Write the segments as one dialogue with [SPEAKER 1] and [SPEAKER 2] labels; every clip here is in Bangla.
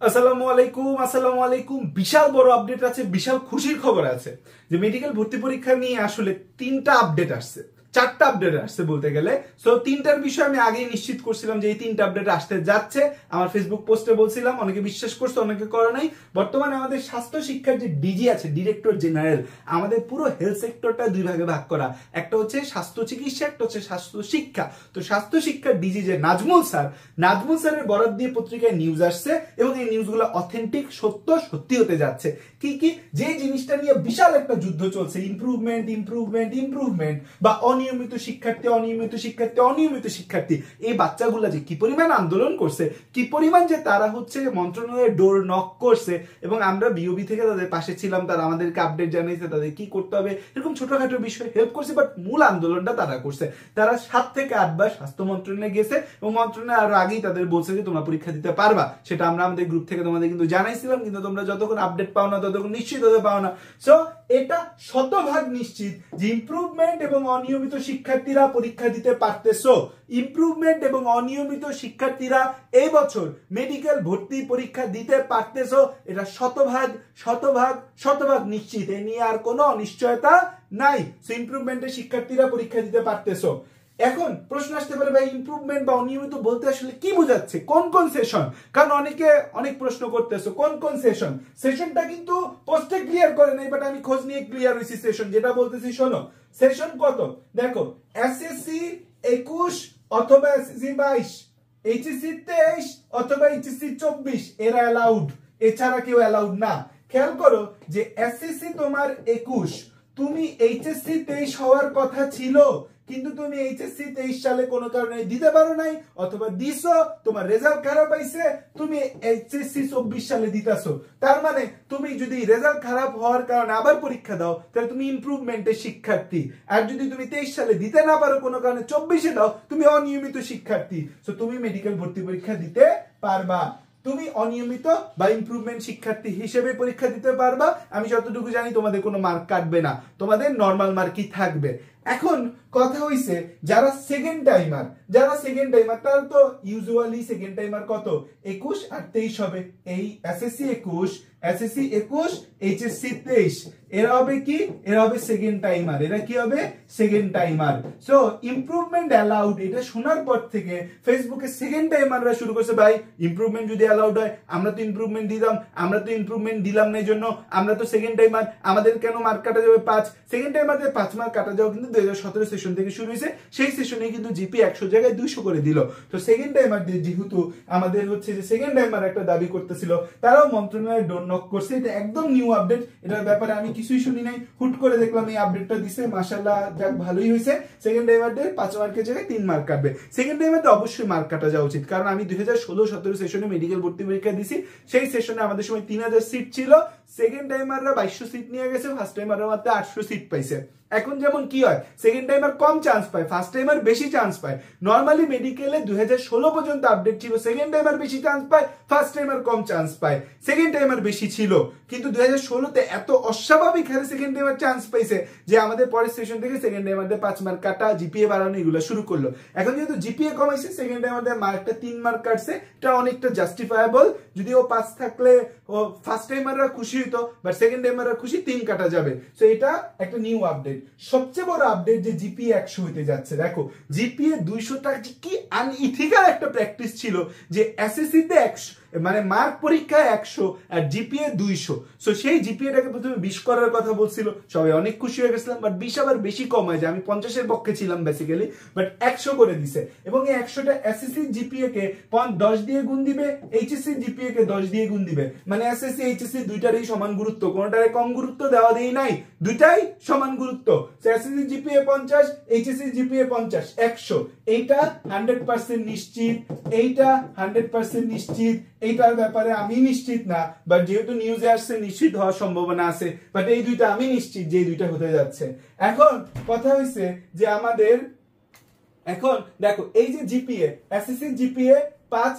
[SPEAKER 1] আসসালামু আলাইকুম বিশাল বড় আপডেট আছে, বিশাল খুশির খবর আছে যে মেডিকেল ভর্তি পরীক্ষা নিয়ে আসলে তিনটা আপডেট আসছে, চারটা আপডেট আসছে বলতে গেলে। সো তিনটার বিষয় আমি আগেই নিশ্চিত করছিলাম যে এই তিনটা আপডেট আসতে যাচ্ছে। আমার ফেসবুক পোস্টে বলছিলাম, অনেকে বিশ্বাস করছে, অনেকে করে নাই। বর্তমানে আমাদের স্বাস্থ্য শিক্ষার যে ডিজি আছে, ডিরেক্টর জেনারেল, আমাদের পুরো হেলথ সেক্টরটা দুই ভাগে ভাগ করা। একটা হচ্ছে স্বাস্থ্য চিকিৎসা, একটা হচ্ছে স্বাস্থ্য শিক্ষা। তো স্বাস্থ্য শিক্ষার ডিজি যে নাজমুল স্যারের বরাদ দিয়ে পত্রিকায় নিউজ আসছে এবং এই নিউজগুলো অথেন্টিক, সত্যি হতে যাচ্ছে। কি যে জিনিসটা নিয়ে বিশাল একটা যুদ্ধ চলছে, ইমপ্রুভমেন্ট বা অনিয়মিত শিক্ষার্থী, এই বাচ্চাগুলা যে কি পরিমাণ আন্দোলন করছে, কি পরিমাণ যে তারা হচ্ছে মন্ত্রণালয়ের ডোর নক করছে এবং আমরা বিওবি থেকে তাদের পাশে ছিলাম, তারা আমাদেরকে আপডেট জানিয়েছে তাদের কি করতে হবে, এরকম ছোটখাটো বিষয়ে হেল্প করছে। বাট মূল আন্দোলনটা তারা করছে। তারা 7 থেকে 8 বার স্বাস্থ্য মন্ত্রণালয়ে গেছে এবং মন্ত্রণালয় আরো আগেই তাদের বলছে যে তোমরা পরীক্ষা দিতে পারবা। সেটা আমরা আমাদের গ্রুপ থেকে তোমাদের কিন্তু জানাইছিলাম, কিন্তু তোমরা যতক্ষণ আপডেট পাও না ততক্ষণ নিশ্চিত হতে পাও না। সো এটা শতভাগ নিশ্চিত যে ইমপ্রুভমেন্ট এবং অনিয়মিত শিক্ষার্থীরা পরীক্ষা দিতে পারতেছো। ইমপ্রুভমেন্ট এবং অনিয়মিত শিক্ষার্থীরা এই বছর মেডিকেল ভর্তি পরীক্ষা দিতে পারতেছো। এটা শতভাগ নিশ্চিত। এ নিয়ে আর কোনো অনিশ্চয়তা নাই। সো ইমপ্রুভমেন্টের শিক্ষার্থীরা পরীক্ষা দিতে পারতেছো। এখন প্রশ্ন আসতে পারে, ভাই ইমপ্রুভমেন্ট বা অনিয়মিত বলতে আসলে কি বোঝাচ্ছে, কোন সেশন? কারণ অনেকে অনেক প্রশ্ন করতেছো কোন সেশনটা কিন্তু পোস্টে ক্লিয়ার করে নাই, বাট আমি খোঁজ নিয়ে ক্লিয়ার হইছি সেশন। যেটা বলতেছি শোনো, সেশন কত দেখো, এসএসসি 21 অথবা এসএসসি 22, এইচএসসি 23 অথবা এইচএসসি 24 এরা অ্যালাউড, এছাড়া কেউ অ্যালাউড না। খেয়াল করো যে এসএসসি তোমার 21, তুমি এইচএসসি 23 হওয়ার কথা ছিল, কিন্তু তুমি এইচএসসি 23 সালে কোনো কারণে দিতে পারো নাই, অথবা দিছো, তোমার রেজাল্ট খারাপ আইছে, তুমি এইচএসসি 24 সালে দিতাছো। তার মানে তুমি যদি রেজাল্ট খারাপ হওয়ার কারণে আবার পরীক্ষা দাও, তাহলে তুমি ইমপ্রুভমেন্টের শিক্ষার্থী। আর যদি তুমি 23 সালে দিতে না পারো, কোনো কারণে 24-এ দাও, তুমি অনিয়মিত শিক্ষার্থী। সো তুমি মেডিকেল ভর্তি পরীক্ষা দিতে পারবা। তুমি অনিয়মিত বা ইমপ্রুভমেন্ট শিক্ষার্থী হিসেবে পরীক্ষা দিতে পারবা। আমি যতটুকু জানি তোমাদের কোনো মার্ক কাটবে না, তোমাদের নর্মাল মার্কই থাকবে। এখন কথা হইছে যারা সেকেন্ড টাইমার তারা তো ইউজুয়ালি সেকেন্ড টাইমার কত 21 আর 23 হবে। এই এসএসসি 21, এইচএসসি 23, এরা হবে কি, এরা হবে সেকেন্ড টাইমার। এরা কি হবে, second timer. So improvement allowed, এটা শোনার পর থেকে ফেসবুকে সেকেন্ড টাইমাররা শুরু করছে, ভাই ইমপ্রুভমেন্ট যদি অ্যালাউড হয়, আমরা তো ইমপ্রুভমেন্ট দিলাম না, এই জন্য আমরা তো সেকেন্ড টাইমার, আমাদের কেন মার্ক কাটা যাবে 5? সেকেন্ড টাইমারদের 5 মার্ক কাটা যাওয়া কিন্তু 2017 সেশন থেকে শুরু হয়েছে। সেই সেশনে কিন্তু জিপি 100 জায়গায় 200 করে দিল। তো সেকেন্ড টাইমারদের যেহেতু আমাদের হচ্ছে যে সেকেন্ড টাইমার একটা দাবি করতেছিল, তারাও মন্ত্রণালয়ে ডোর নক করছে। এটা একদম নিউ আপডেট, এটার ব্যাপারে আমি কিছুই শুনি নাই, হুট করে দেখলাম এই আপডেটটা দিছে। মাশাআল্লাহ, যাক ভালোই হয়েছে। সেকেন্ড টাইমারদের 5 মার্কের জায়গায় 3 মার্ক কাটবে। সেকেন্ড টাইমারদের অবশ্যই মার্ক কাটা যাওয়া উচিত, কারণ আমি 2016-17 সেশনে মেডিকেল ভর্তি পরীক্ষা দিছি। সেই সেশনে আমাদের সময় 3000 সিট ছিল, সেকেন্ড টাইমাররা 2200 সিট নিয়ে গেছে, ফার্স্ট টাইমাররা মাত্র 800 সিট পাইছে। এখন যেমন কি হয়, সেকেন্ড টাইমার কম চান্স পায়, ফার্স্ট টাইমার বেশি চান্স পায়। নরমালি মেডিকেলে 2016 পর্যন্ত আপডেট ছিল, সেকেন্ড টাইমার বেশি চান্স পায়, ফার্স্ট টাইমার কম চান্স পায়। সেকেন্ড টাইমার বেশি ছিল, কিন্তু 2016-তে এত অস্বাভাবিক হারে সেকেন্ড টাইমার চান্স পাইছে যে আমাদের পরের সেশন থেকে সেকেন্ড টাইমারদের 5 মার্ক কাটা, জিপিএ বাড়ানো, এগুলো শুরু করলো। এখন যেহেতু জিপিএ কমাইছে, সেকেন্ড টাইমারদের মার্কটা 3 মার্ক কাটছে, এটা অনেকটা জাস্টিফায়েবল। যদি ও 5 থাকলে ও ফার্স্ট টাইমাররা খুশি হইতো, বাট সেকেন্ড টাইমাররা খুশি, 3 কাটা যাবে। সো এটা একটা নিউ আপডেট। সবচেয়ে বড় আপডেট যে জিপিএ 100 হইতে যাচ্ছে। দেখো জিপিএ 200টা কি আনইথিক্যাল একটা প্র্যাকটিস ছিল যে এসএসসি তে 100 মানে মার্ক পরীক্ষায় 100 আর জিপিএ 200। সো সেই জিপিএটাকে প্রথমে 20 করার কথা বলছিল, সবাই অনেক খুশি হয়ে গেছিলাম, বাট 20 আবার বেশি কম হয় যায়। আমি 50-এর পক্ষে ছিলাম বেসিক্যালি, বাট 100 করে দিছে। এবং এই 100টা এসএসসি জিপিএ কে 10 দিয়ে গুণ দিবে, এইচএসসি জিপিএ কে 10 দিয়ে গুণ দিবে। মানে এসএসসি এইচএসসি দুইটারই সমান গুরুত্ব, কোনটারে কম গুরুত্ব দেওয়া দেই নাই, দুইটাই সমান গুরুত্ব। SSC GPA 50, HSC GPA 50, 100। এইটা 100% নিশ্চিত, এইটা 100% নিশ্চিত। এইটার ব্যাপারে আমি নিশ্চিত না, বাট যেহেতু নিউজে আসছে নিশ্চিত হওয়ার সম্ভাবনা আছে। বাট এই দুইটা আমি নিশ্চিত যে এই দুইটা হতে যাচ্ছে। এখন কথা হইছে যে আমাদের, এখন দেখো এই যে GPA, SSC GPA 5,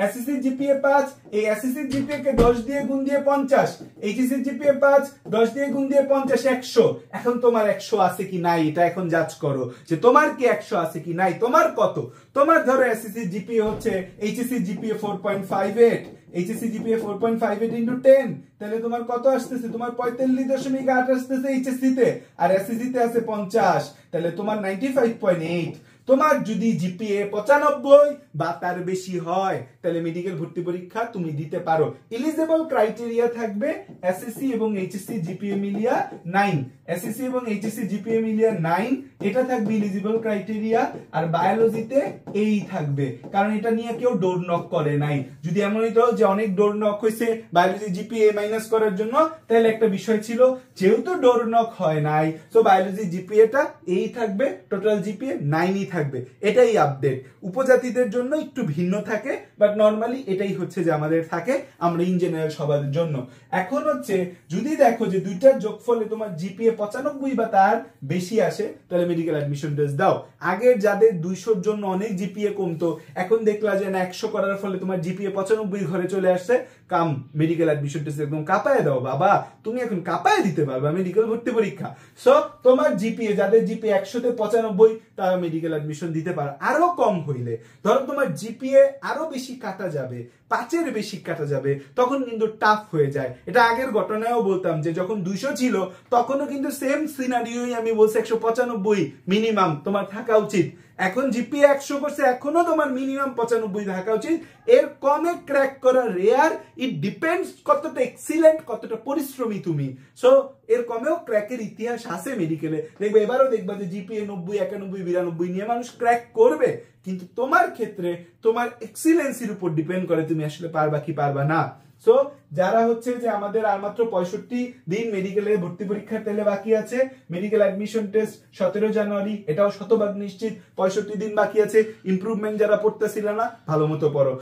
[SPEAKER 1] SSC GPA 5, এই এসএসসি জিপিএ কে 10 দিয়ে গুণ দিয়ে 50, এইচএসসি জিপিএ 5 10 দিয়ে গুণ দিয়ে 50 100। এখন তোমার 100 আছে কি নাই এটা এখন জাজ করো যে তোমার কি 100 আছে কি নাই। তোমার কত? তোমার ধরো এসএসসি জিপিএ হচ্ছে HSC GPA 4.58, HSC GPA 4.58 into 10, তাহলে তোমার কত আসতেছে? তোমার 45.8 আসতেছে এইচএসসি তে, আর এসএসসি তে আছে 50, তাহলে তোমার 95.8। তোমার যদি জিপিএ 95 বা তার বেশি হয় তাহলে মেডিকেল ভর্তি পরীক্ষা তুমি দিতে পারো। এলিজিবল ক্রাইটেরিয়া থাকবে এসএসসি এবং এইচএসসি জিপিএ মিলিয়া 9, এসএসসি এবং এইচএসসি জিপিএ মিলিয়া 9, এটা থাকবে এলিজিবল ক্রাইটেরিয়া। আর বায়োলজিতে এই থাকবে, কারণ এটা নিয়ে কেউ ডোর নক করে নাই। যদি এমন হইতো যে অনেক ডোর নক হয়েছে বায়োলজি জিপিএ মাইনাস করার জন্য, তাহলে একটা বিষয় ছিল, যেহেতু ডোর নক হয় নাই তো বায়োলজি জিপিএটা এই থাকবে, টোটাল জিপিএ 9ই থাকবে। এটাই আপডেট। উপজাতিদের জন্য একটু ভিন্ন থাকে, বাট নরমালি এটাই হচ্ছে যে আমাদের থাকে, আমরা ইন জেনারেল সবার জন্য। এখন হচ্ছে যদি দেখো যে দুইটার যোগফলে তোমার জিপিএ 95 বা তার বেশি আসে, তাহলে মেডিকেল অ্যাডমিশন টেস্ট দাও। আগের যাদের 200 এর জন্য অনেক জিপিএ কমতো, এখন দেখলা যে না 100 করার ফলে তোমার জিপিএ 95 ঘরে চলে আসছে, কাম মেডিকেল অ্যাডমিশন টেস্ট একদম কাঁপায় দাও বাবা, তুমি এখন কাঁপায় দিতে পারবা মেডিকেল ভর্তি পরীক্ষা। সো তোমার জিপিএ, যাদের জিপিএ 100 তে 95, তারা মেডিকেল অ্যাডমিশন দিতে পারো। আরো কম হইলে ধরো তোমার জিপিএ আরো বেশি কাটা যাবে, 5-এর বেশি কাটা যাবে, তখন কিন্তু টাফ হয়ে যায়। এটা আগের ঘটনায়ও বলতাম যে যখন 200 ছিল তখনও কিন্তু সেম সিনারিওই আমি বলছি 195 মিনিমাম তোমার থাকা উচিত। এখন জিপিএ 100 করছে, এখনো তোমার মিনিমাম 95 থাকা উচিত। এর কমে ক্র্যাক করা রেয়ার, ইট ডিপেন্ডস কতটা এক্সিলেন্ট, কতটা পরিশ্রমী তুমি। সো এর কমেও ক্র্যাকের ইতিহাস আছে মেডিকেলে, দেখবে এবারও দেখবা যে জিপিএ 90, 91, 92 নিয়ে মানুষ ক্র্যাক করবে, কিন্তু তোমার ক্ষেত্রে তোমার এক্সিলেন্সির উপর ডিপেন্ড করে তুমি আসলে পারবা কি পারবা না। সো যারা হচ্ছে যে আমাদের আর মাত্র 65 দিন মেডিকেলের ভর্তি পরীক্ষার তেলে বাকি আছে, মেডিকেল অ্যাডমিশন টেস্ট 17 জানুয়ারি, এটাও শতভাগ নিশ্চিত। 65 দিন বাকি আছে। ইমপ্রুভমেন্ট যারা পড়তেছিল না ভালো মতো পড়ো,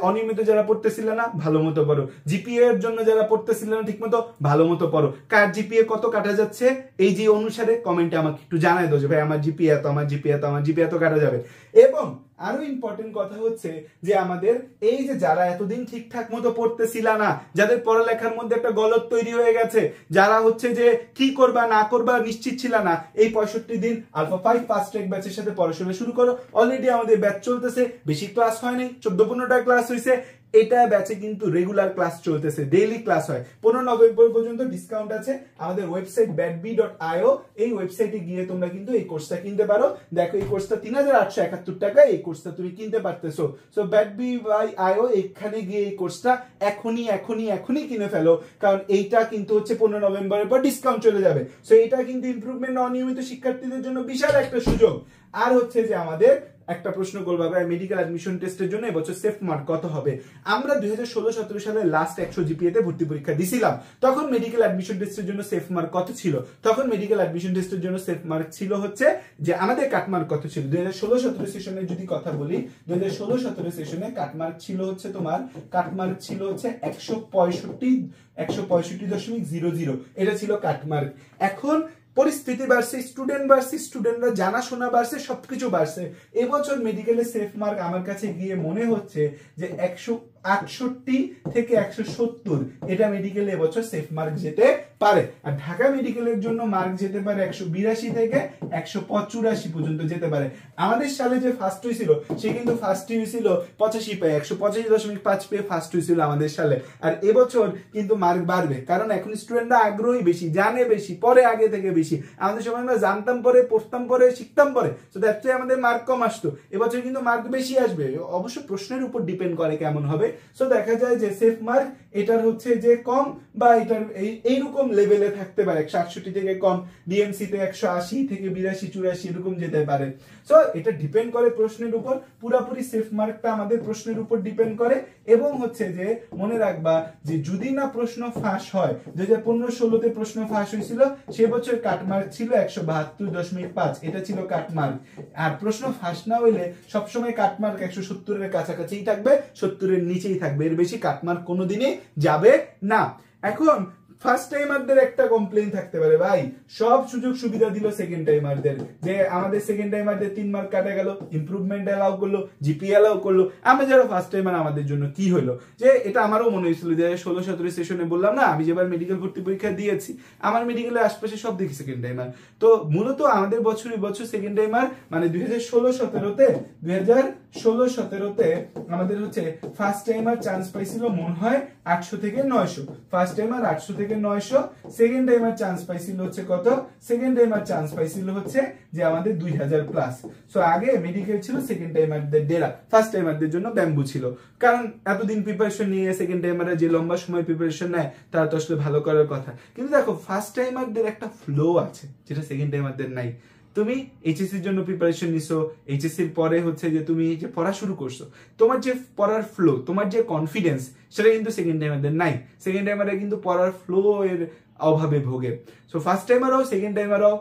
[SPEAKER 1] অনিয়মিত যারা পড়তেছিল না ভালো মতো পড়ো, জিপিএ এর জন্য যারা পড়তেছিল না ঠিক মতো ভালো মতো পড়ো। কার জিপিএ কত কাটা যাচ্ছে এই যে অনুসারে কমেন্টে আমাকে একটু জানাই দাও যে ভাই আমার জিপিএ এত, আমার জিপিএ এত, আমার জিপিএ এত কাটা যাবে। এবং আরো ইম্পর্টেন্ট কথা হচ্ছে যে আমাদের এই যে যারা এতদিন ঠিকঠাক মতো পড়তেছিল না, যাদের পড়ালেখার মধ্যে একটা গলত তৈরি হয়ে গেছে, যারা হচ্ছে যে কি করবা না করবা নিশ্চিত ছিল না, এই 65 দিন আলফা 5 ফাস্ট ট্র্যাক ব্যাচের সাথে পড়াশোনা শুরু করো। অলরেডি আমাদের ব্যাচ চলতেছে, বেশি ক্লাস হয় নাই, 14-15টা ক্লাস হয়েছে। এটা ব্যাচে কিন্তু রেগুলার ক্লাস চলতেছে, ডেইলি ক্লাস হয়। 15 নভেম্বর পর্যন্ত ডিসকাউন্ট আছে। আমাদের ওয়েবসাইট badb.io, এই ওয়েবসাইটে গিয়ে তোমরা কিন্তু এই কোর্সটা কিনতে পারো। দেখো এই কোর্সটা 3871 টাকা, এই কোর্সটা তুমি কিনতে পারতেছো। সো badb.io, এখানে গিয়ে এই কোর্সটা এখনই কিনে ফেলো, কারণ এইটা কিন্তু হচ্ছে 15 নভেম্বরের পর ডিসকাউন্ট চলে যাবে। সো এটা কিন্তু ইমপ্রুভমেন্ট অনিয়মিত শিক্ষার্থীদের জন্য বিশাল একটা সুযোগ। আর হচ্ছে যে আমাদের একটা প্রশ্ন করবো, মেডিকেল অ্যাডমিশন টেস্টের জন্য এবছর সেফ মার্ক কত হবে? আমরা 2016-17 সালে লাস্ট 100 জিপিএ তে ভর্তি পরীক্ষা দিছিলাম, তখন মেডিকেল অ্যাডমিশন টেস্টের জন্য সেফ মার্ক কত ছিল? তখন মেডিকেল অ্যাডমিশন টেস্টের জন্য সেফ মার্ক ছিল হচ্ছে যে আমাদের কাট মার্ক কত ছিল 2016-17 সেশনে যদি কথা বলি, 2016-17 সেশনে কাট মার্ক ছিল হচ্ছে তোমার 165.00। এটা ছিল কাট মার্ক। এখন পরিস্থিতি বাড়ছে, স্টুডেন্ট বাড়ছে, স্টুডেন্টরা জানাশোনা বাড়ছে, সবকিছু বাড়ছে। এবছর মেডিকেলের সেফ মার্ক আমার কাছে গিয়ে মনে হচ্ছে যে 168 থেকে 170, এটা মেডিকেলে এবছর সেফ মার্ক যেতে পারে। আর ঢাকা মেডিকেলের জন্য মার্ক যেতে পারে 182 থেকে 185 পর্যন্ত যেতে পারে। আমাদের সালে যে ফার্স্ট হয়েছিল সে কিন্তু ফার্স্ট হয়েছিল 85 পেয়ে, 185.5 পেয়ে ফার্স্ট হয়েছিল আমাদের সালে। আর এবছর কিন্তু মার্ক বাড়বে, কারণ এখন স্টুডেন্টরা আগ্রহী বেশি, জানে বেশি, পরে আগে থেকে বেশি। আমাদের সময় আমরা জানতাম পরে, পড়তাম পরে, শিখতাম পরে, তো দ্যাটস ওয়াই আমাদের মার্ক কম আসতো। এবছর কিন্তু মার্ক বেশি আসবে, অবশ্য প্রশ্নের উপর ডিপেন্ড করে কেমন হবে। সো দেখা যায় যে সেফ মার্ক এটার হচ্ছে যে কম বা এটার এইরকম লেভেলে থাকতে পারে, 168 থেকে কম, ডিএমসি তে 180 থেকে 82-84 এরকম যেতে পারে। সো এটা ডিপেন্ড করে প্রশ্নের উপর, পুরোপুরি সেফ মার্কটা আমাদের প্রশ্নের উপর ডিপেন্ড করে। এবং হচ্ছে যে মনে রাখবা যে যদি না প্রশ্ন ফাঁস হয়, 2015-16 তে প্রশ্ন ফাঁস হয়েছিল, সে বছর কাট মার্ক ছিল 172.5, এটা ছিল কাট মার্ক। আর প্রশ্ন ফাঁস না হইলে সবসময় কাট মার্ক 170 এর কাছাকাছিই থাকবে, 70 এর নিচেই থাকবে, এর বেশি কাট মার্ক কোনোদিনই যাবে না। এখন ফার্স্ট টাইমারদের একটা কমপ্লেইন থাকতে পারে, ভাই সব সুযোগ সুবিধা দিল সেকেন্ড টাইমারদের, যে আমাদের সেকেন্ড টাইমারদের 3 মার্ক কাটা গেল, ইমপ্রুভমেন্ট অ্যালাউ করলো, জিপি অ্যালাউ করলো, আমরা যারা ফার্স্ট টাইমার আমাদের জন্য কি হলো। যে এটা আমারও মনে হয়েছিল যে 16-17 সেশনে বললাম না, আমি যেবার মেডিকেল ভর্তি পরীক্ষা দিয়েছি, আমার মেডিকেলের আশপাশে সব দেখি সেকেন্ড টাইমার। তো মূলত আমাদের বছরই বছর সেকেন্ড টাইমার মানে 2016-17তে আমাদের হচ্ছে ফার্স্ট টাইমার চান্স পাইছিল মনে হয় 800 থেকে 900, ফার্স্ট টাইমার 800 থেকে 900, সেকেন্ড টাইমার চান্স পাইছিল হচ্ছে কত, সেকেন্ড টাইমার চান্স পাইছিল হচ্ছে যে আমাদের 2000 প্লাস। সো আগে মেডিকেল ছিল সেকেন্ড টাইমারদের ডেরা, ফার্স্ট টাইমারদের জন্য ব্যাম্বু ছিল, কারণ এতদিন প্রিপারেশন নিয়ে সেকেন্ড টাইমাররা যে লম্বা সময় প্রিপারেশন নেয় তারা তো আসলে ভালো করার কথা। কিন্তু দেখো ফার্স্ট টাইমারদের একটা ফ্লো আছে যেটা সেকেন্ড টাইমারদের নাই। তুমি এইচএসসির জন্য প্রিপারেশন নিছো, এইচএসসির পরে হচ্ছে যে তুমি যে পড়া শুরু করছো, তোমার যে পড়ার ফ্লো, তোমার যে কনফিডেন্স, সেটা কিন্তু সেকেন্ড টাইমারদের নাই। সেকেন্ড টাইমাররা কিন্তু পড়ার ফ্লো এর অভাবে ভোগে। সো ফার্স্ট টাইমারও সেকেন্ড টাইমারও,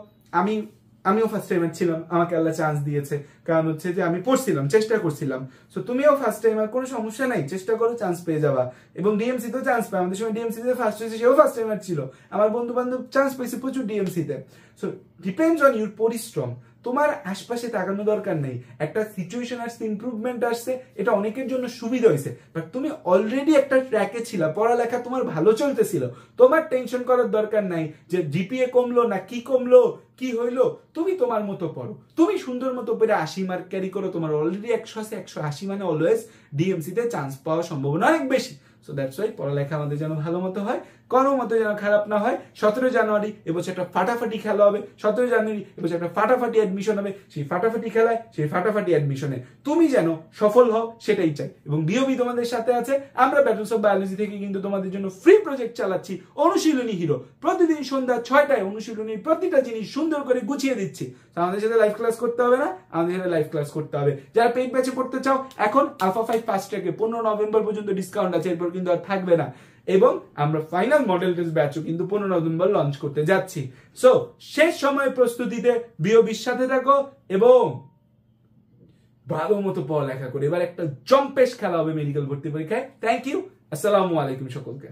[SPEAKER 1] আমিও ফার্স্ট টাইমার ছিলাম, আমাকে আল্লাহ চান্স দিয়েছে, কারণ হচ্ছে যে আমি পড়ছিলাম, চেষ্টা করছিলাম। সো তুমিও ফার্স্ট টাইমার, কোনো সমস্যা নাই, চেষ্টা করো, চান্স পেয়ে যাবা। এবং ডিএমসি তেও চান্স পায়, আমাদের সময় ডিএমসি তে ফার্স্ট হয়েছে, সেও ফার্স্ট টাইমার ছিল, আমার বন্ধু বান্ধব চান্স পেয়েছে প্রচুর ডিএমসি তে। সো ডিপেন্ডস অন ইউর পরিশ্রম। তোমার আশপাশে তাকানো দরকার নেই, একটা সিচুয়েশন আসছে, ইমপ্রুভমেন্ট আসছে, এটা অনেকের জন্য সুবিধা হয়েছে, বাট তুমি অলরেডি একটা ট্র্যাকে ছিল, পড়ালেখা তোমার ভালো চলতেছিল, তোমার টেনশন করার দরকার নাই যে জিপিএ কমলো না কি কমলো কি হইলো। তুমি তোমার মতো পড়ো, তুমি সুন্দর মতো পড়ে 80 মার্ক ক্যারি করো, তোমার অলরেডি 100 আছে, 180 মানে অলওয়েজ ডিএমসি তে চান্স পাওয়ার সম্ভাবনা অনেক বেশি। সো দ্যাটস ওয়াই পড়ালেখা আমাদের যেন ভালো মতো হয়, কোনো মতো যেন খারাপ না হয়। 17 জানুয়ারি এবছর একটা ফাটাফাটি খেলা হবে, 17 জানুয়ারি এবছর একটা ফাটাফাটি অ্যাডমিশন হবে, সেই ফাটাফাটি খেলায়, সেই ফাটাফাটি অ্যাডমিশনে তুমি যেন সফল হও সেটাই চাই। এবং বিওবি তোমাদের সাথে আছে, আমরা ব্যাটলস অফ বায়োলজি থেকে কিন্তু তোমাদের জন্য ফ্রি প্রজেক্ট চালাচ্ছি, অনুশীলনী হিরো। প্রতিদিন সন্ধ্যা 6টায় অনুশীলনীর প্রতিটা জিনিস সুন্দর করে গুছিয়ে দিচ্ছি। আমাদের সাথে লাইভ ক্লাস করতে হবে না, আমাদের সাথে লাইভ ক্লাস করতে হবে। যারা পেইড ব্যাচে পড়তে চাও, এখন আলফা 5 ফাস্ট ট্র্যাকে 15 নভেম্বর পর্যন্ত ডিসকাউন্ট আছে, এরপর কিন্তু আর থাকবে না। এবং আমরা ফাইনাল মডেল টেস্ট ব্যাচও কিন্তু 15 নভেম্বর লঞ্চ করতে যাচ্ছি। সো শেষ সময় প্রস্তুতিতে বিওবির সাথে থাকো এবং ভালো মতো পড়ালেখা করে এবার একটা জম্পেশ খেলা হবে মেডিকেল ভর্তি পরীক্ষায়। থ্যাংক ইউ, আসসালামু আলাইকুম সকলকে।